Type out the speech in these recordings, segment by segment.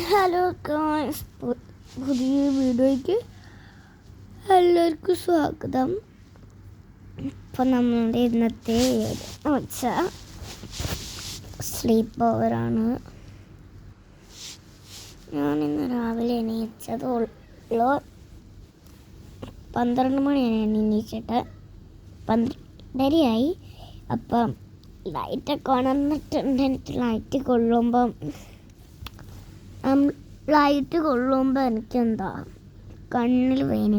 Hello guys, പുതിയ വീഡിയോയ്ക്ക് എല്ലാവർക്കും സ്വാഗതം. ഇപ്പം നമ്മളുടെ ഇന്നത്തെ വെച്ചാൽ സ്ലീപ്പ് ഓവറാണ്. ഞാനിന്ന് രാവിലെ എണീച്ചതുള്ളൂ 12 മണിയാണ് എണീച്ചിട്ട് 12:30 അപ്പം ലൈറ്റൊക്കെ ഉണർന്നിട്ടുണ്ട്. എനിക്ക് ലൈറ്റ് കൊള്ളുമ്പം എനിക്കെന്താ കണ്ണിൽ വേന.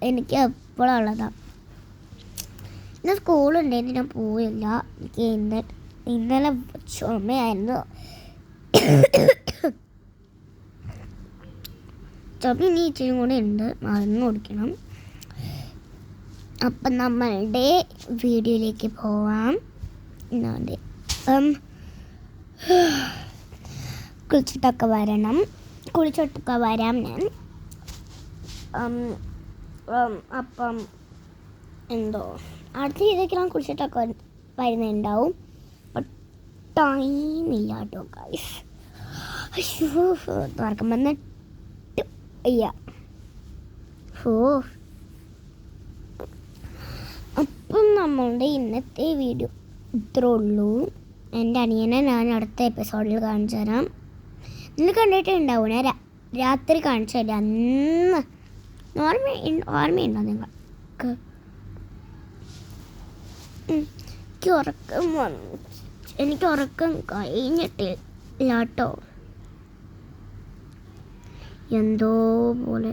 എനിക്ക് എപ്പോഴുള്ളതാണ്. ഇന്ന് സ്കൂളുണ്ടായിരുന്നു, ഞാൻ പോയില്ല. എനിക്ക് ഇന്നലെ ചുമയായിരുന്നു. ചുമ ഇനി ഇച്ചിരി കൂടെ ഉണ്ട്, മരുന്ന് കുടിക്കണം. അപ്പം നമ്മളുടെ വീഡിയോയിലേക്ക് പോവാം. കുളിച്ചിട്ടൊക്കെ വരാം ഞാൻ. അപ്പം എന്തോ അടുത്ത രീതിക്കെല്ലാം കുളിച്ചിട്ടൊക്കെ വരുന്നുണ്ടാവും. ടൈമില്ല കേട്ടോ ഗൈസ്. അയ്യോ, തുറക്കം വന്നിട്ട് അയ്യ. അപ്പം നമ്മളുടെ ഇന്നത്തെ വീഡിയോ ഇത്രേ ഉള്ളൂ. എൻ്റെ അനിയനെ ഞാൻ അടുത്ത എപ്പിസോഡിൽ കാണിച്ചു തരാം. ഇന്ന് കണ്ടിട്ടുണ്ടാവും, ഞാൻ രാത്രി കാണിച്ചു തരാം. അന്ന് ഓർമ്മയുണ്ടോ നിങ്ങൾക്ക്? എനിക്ക് ഉറക്കം കഴിഞ്ഞിട്ടില്ല കേട്ടോ, എന്തോ പോലെ.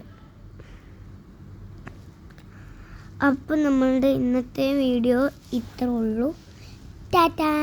അപ്പം നമ്മളുടെ ഇന്നത്തെ വീഡിയോ ഇത്രേ ഉള്ളൂ. ടാറ്റാ.